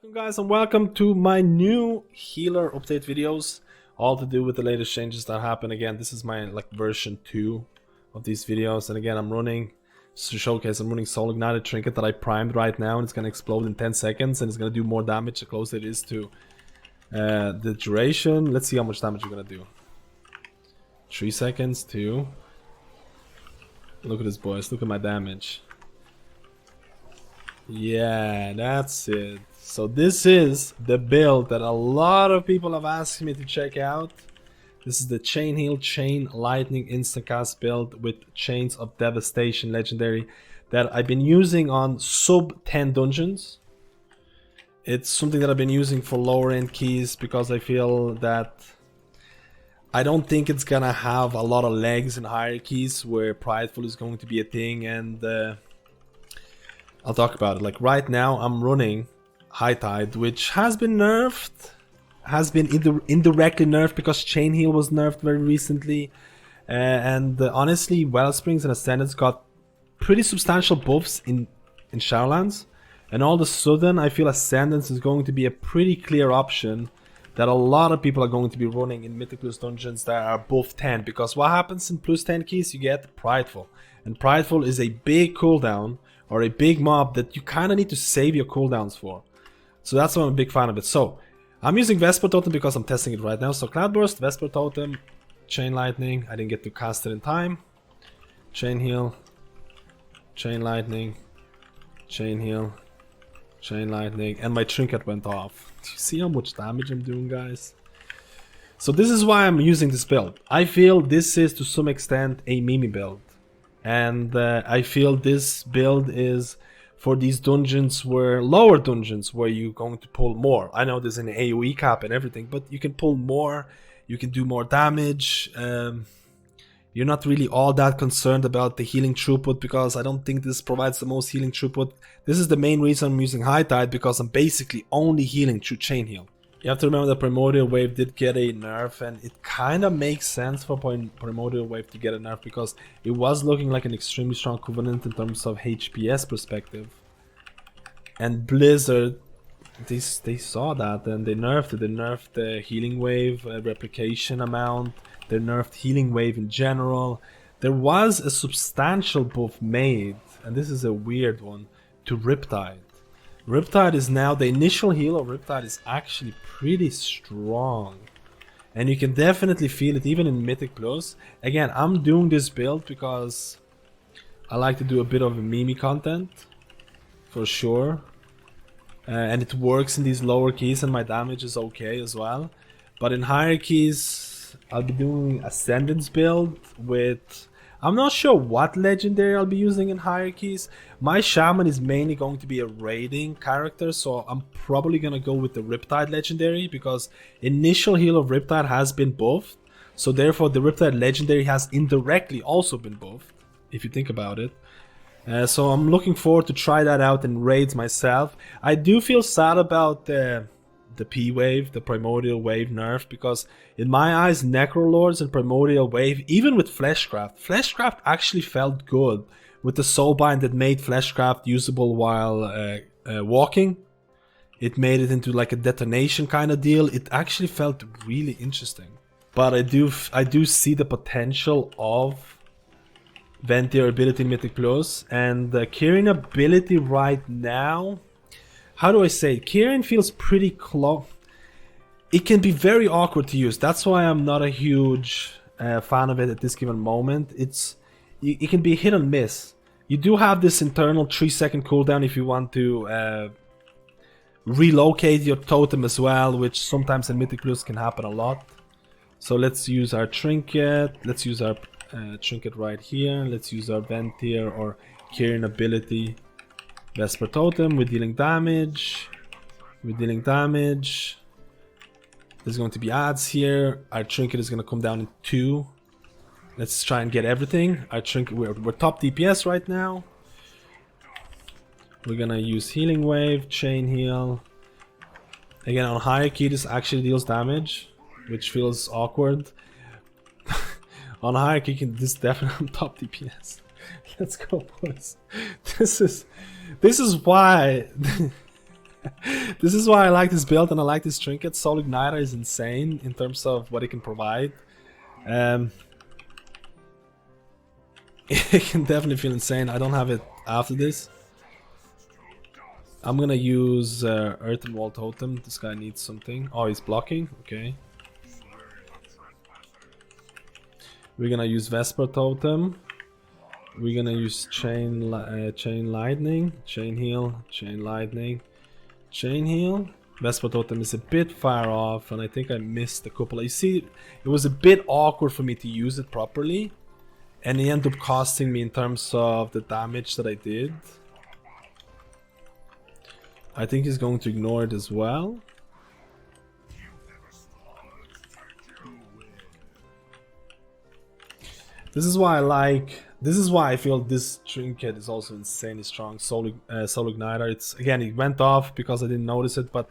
Welcome guys and welcome to my new healer update videos, all to do with the latest changes that happen. Again, this is my version 2 of these videos, and again I'm running to showcase. I'm running Soul Ignited Trinket that I primed right now, and it's gonna explode in 10 seconds and it's gonna do more damage the closer it is to the duration. Let's see how much damage you're gonna do. 3 seconds, 2. Look at this, boys, look at my damage. Yeah, that's it. So this is the build that a lot of people have asked me to check out. This is the Chain Heal, Chain Lightning instant cast build with Chains of Devastation legendary that I've been using on sub 10 dungeons. It's something that I've been using for lower end keys because I feel that I don't think it's gonna have a lot of legs in higher keys where Prideful is going to be a thing, and I'll talk about it. Like right now I'm running High Tide, which has been nerfed, has been indirectly nerfed because Chain Heal was nerfed very recently, and honestly Wellsprings and Ascendants got pretty substantial buffs in Shadowlands, and all of a sudden I feel Ascendants is going to be a pretty clear option that a lot of people are going to be running in Mythic Plus dungeons that are above 10, because what happens in plus 10 keys, you get Prideful, and Prideful is a big cooldown or a big mob that you kind of need to save your cooldowns for. So that's why I'm a big fan of it. So I'm using Vesper Totem because I'm testing it right now. So Cloudburst, Vesper Totem, Chain Lightning. I didn't get to cast it in time. Chain Heal, Chain Lightning, Chain Heal, Chain Lightning, and my Trinket went off. Do you see how much damage I'm doing, guys? So this is why I'm using this build. I feel this is to some extent a Mimi build. And I feel this build is for these dungeons where lower dungeons where you're going to pull more. I know there's an AoE cap and everything, but you can pull more, you can do more damage. You're not really all that concerned about the healing throughput because I don't think this provides the most healing throughput. This is the main reason I'm using High Tide, because I'm basically only healing through Chain Heal. You have to remember that Primordial Wave did get a nerf, and it kind of makes sense for Primordial Wave to get a nerf because it was looking like an extremely strong Covenant in terms of HPS perspective. And Blizzard, they saw that and they nerfed it. They nerfed the Healing Wave replication amount, they nerfed Healing Wave in general. There was a substantial buff made, and this is a weird one, to Riptide. Riptide is now, the initial heal of Riptide is actually pretty strong. And you can definitely feel it even in Mythic Plus. Again, I'm doing this build because I like to do a bit of Mimi content, for sure. And it works in these lower keys and my damage is okay as well. But in higher keys, I'll be doing Ascendance build with... I'm not sure what legendary I'll be using in higher keys. My Shaman is mainly going to be a raiding character, so I'm probably going to go with the Riptide legendary because initial heal of Riptide has been buffed. So therefore the Riptide legendary has indirectly also been buffed, if you think about it. So I'm looking forward to try that out in raids myself. I do feel sad about the P-Wave, the Primordial Wave nerf, because in my eyes Necrolords and Primordial Wave, even with Fleshcraft actually felt good with the Soulbind that made Fleshcraft usable while walking. It made it into like a detonation kind of deal. It actually felt really interesting. But I do see the potential of Ventier ability in Mythic Plus, and the Kyrian ability right now, how do I say it? Kyrian feels pretty close. It can be very awkward to use. That's why I'm not a huge fan of it at this given moment. It can be hit and miss. You do have this internal 3-second cooldown if you want to relocate your totem as well, which sometimes in Mythic Plus can happen a lot. So let's use our Trinket. Let's use our Trinket right here. Let's use our Ventier or Kyrian ability. Vesper Totem, we're dealing damage. We're dealing damage. There's going to be adds here. Our Trinket is going to come down in 2. Let's try and get everything. Our Trinket, we're top DPS right now. We're going to use Healing Wave, Chain Heal. Again, on higher key, this actually deals damage, which feels awkward. On higher key, this definitely top DPS. Let's go, boys. This is why This is why I like this build and I like this trinket. Soul Igniter is insane in terms of what it can provide. It can definitely feel insane. I don't have it after this. I'm gonna use Earth and Wall Totem. This guy needs something. Oh, he's blocking. Okay. We're gonna use Vesper Totem. We're gonna use Chain Lightning, Chain Heal, Chain Lightning, Chain Heal. Vesper Totem is a bit far off, and I think I missed a couple. You see, it was a bit awkward for me to use it properly, and it ended up costing me in terms of the damage that I did. I think he's going to ignore it as well. This is why I feel this trinket is also insanely strong. Soul Igniter. It's again, it went off because I didn't notice it, but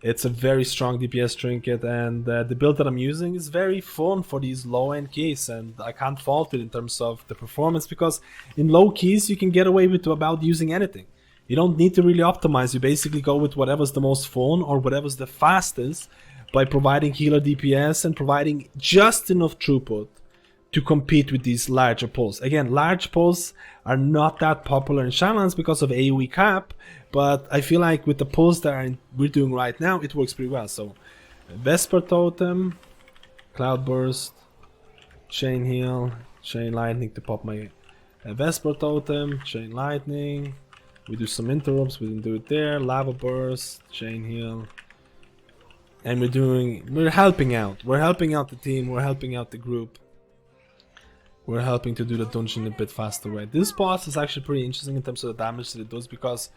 it's a very strong DPS trinket, and the build that I'm using is very fun for these low-end keys, and I can't fault it in terms of the performance, because in low keys you can get away with about using anything. You don't need to really optimize. You basically go with whatever's the most fun or whatever's the fastest by providing healer DPS and providing just enough throughput to compete with these larger pulls. Again, large pulls are not that popular in Shadowlands because of AoE cap, but I feel like with the pulls that we're doing right now, it works pretty well. So, Vesper Totem, Cloudburst, Chain Heal, Chain Lightning to pop my Vesper Totem, Chain Lightning. We do some interrupts, we didn't do it there. Lava Burst, Chain Heal. And we're helping out. We're helping out the team, we're helping out the group. We're helping to do the dungeon a bit faster way. This boss is actually pretty interesting in terms of the damage that it does, because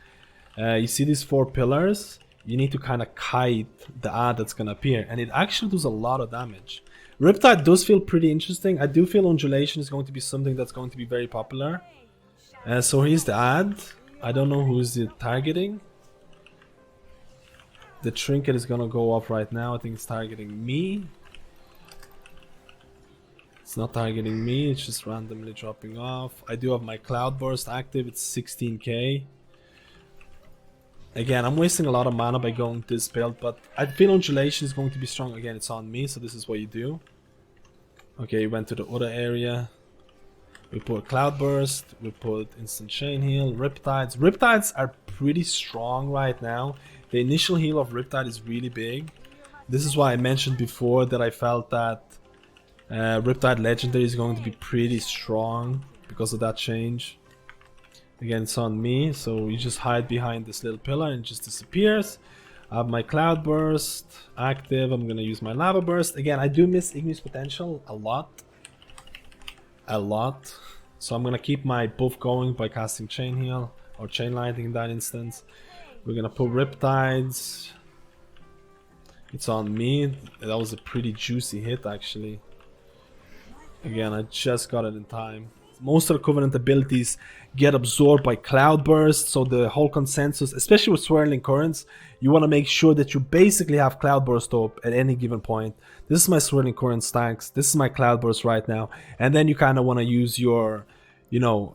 you see these 4 pillars, you need to kind of kite the ad that's gonna appear, and it actually does a lot of damage. Riptide does feel pretty interesting. I do feel Undulation is going to be something that's going to be very popular. So here's the ad. I don't know who's it targeting. The trinket is gonna go off right now. I think it's targeting me. It's not targeting me, it's just randomly dropping off. I do have my Cloudburst active, it's 16k. Again, I'm wasting a lot of mana by going this build, but I feel Undulation is going to be strong. Again, it's on me, so this is what you do. Okay, we went to the other area. We put Cloudburst, we put Instant Chain Heal, Riptides. Riptides are pretty strong right now. The initial heal of Riptide is really big. This is why I mentioned before that I felt that Riptide Legendary is going to be pretty strong because of that change. Again, it's on me, so you just hide behind this little pillar and it just disappears. I have my Cloudburst active. I'm gonna use my Lava Burst. Again, I do miss Ignis Potential a lot. So I'm gonna keep my buff going by casting Chain Heal or Chain Lightning in that instance. We're gonna put Riptides. It's on me. That was a pretty juicy hit actually. Again, I just got it in time. Most of the Covenant abilities get absorbed by Cloudburst, so the whole consensus, especially with Swirling Currents, you want to make sure that you basically have Cloudburst up at any given point. This is my Swirling Current stacks, this is my Cloudburst right now, and then you kind of want to use your, you know,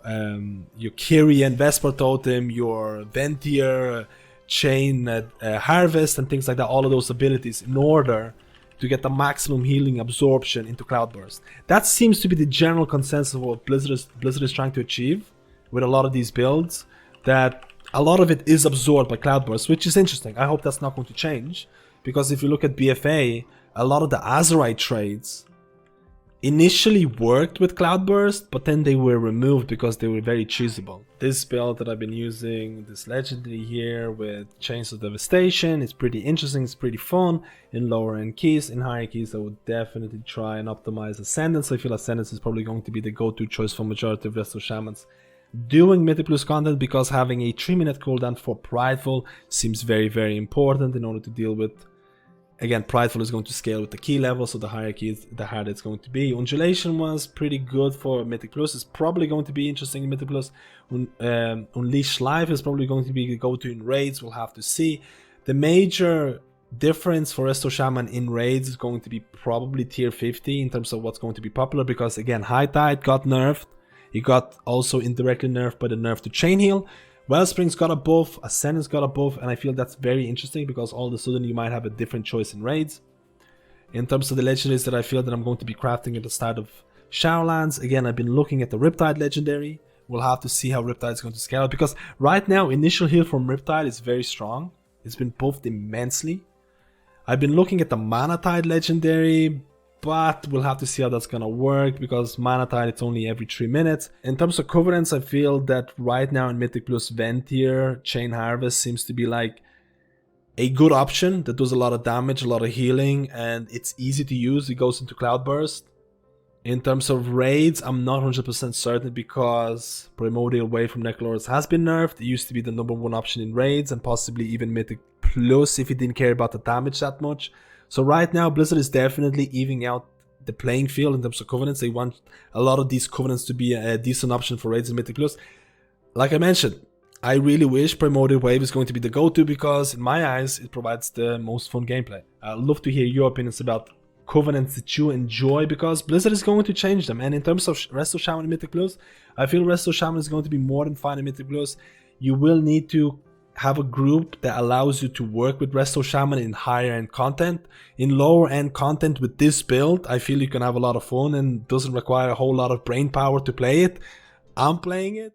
your Kyrian, Vesper Totem, your Ventier, Chain Harvest and things like that, all of those abilities in order to get the maximum healing absorption into Cloudburst. That seems to be the general consensus of what Blizzard is trying to achieve with a lot of these builds, that a lot of it is absorbed by Cloudburst, which is interesting. I hope that's not going to change, because if you look at BFA, a lot of the Azerite trades initially worked with Cloudburst, but then they were removed because they were very choosable. This build that I've been using, this legendary here with Chains of Devastation, it's pretty interesting, it's pretty fun in lower end keys. In higher keys I would definitely try and optimize Ascendance. I feel Ascendance is probably going to be the go-to choice for majority of Resto Shamans doing Mythic Plus content, because having a 3-minute cooldown for Prideful seems very, very important in order to deal with. Again, Prideful is going to scale with the key level, so the higher keys, the harder it's going to be. Undulation was pretty good for Mythic Plus. It's probably going to be interesting in Mythic Plus. Unleash Life is probably going to be the go-to in raids. We'll have to see. The major difference for Resto Shaman in raids is going to be probably tier 50 in terms of what's going to be popular, because again, High Tide got nerfed. It got also indirectly nerfed by the nerf to Chain Heal, Wellspring's got a buff, Ascendant's got a buff, and I feel that's very interesting because all of a sudden you might have a different choice in raids. In terms of the legendaries that I feel that I'm going to be crafting at the start of Shadowlands, again, I've been looking at the Riptide legendary. We'll have to see how Riptide is going to scale out, because right now initial heal from Riptide is very strong. It's been buffed immensely. I've been looking at the Manatide legendary, but we'll have to see how that's gonna work, because Manatide, it's only every 3 minutes. In terms of Covenants, I feel that right now in Mythic Plus Ventier, Chain Harvest seems to be like a good option that does a lot of damage, a lot of healing, and it's easy to use. It goes into Cloudburst. In terms of raids, I'm not 100% certain, because Primordial Wave from Necrolords has been nerfed. It used to be the #1 option in raids, and possibly even Mythic Plus if you didn't care about the damage that much. So right now, Blizzard is definitely evening out the playing field in terms of Covenants. They want a lot of these Covenants to be a decent option for raids in Mythic Plus. Like I mentioned, I really wish Primordial Wave is going to be the go-to, because in my eyes, it provides the most fun gameplay. I'd love to hear your opinions about Covenants that you enjoy, because Blizzard is going to change them. And in terms of Resto Shaman and Mythic Plus, I feel Resto Shaman is going to be more than fine in Mythic Plus. You will need to have a group that allows you to work with Resto Shaman in higher end content. In lower end content with this build, I feel you can have a lot of fun and doesn't require a whole lot of brain power to play it. I'm playing it.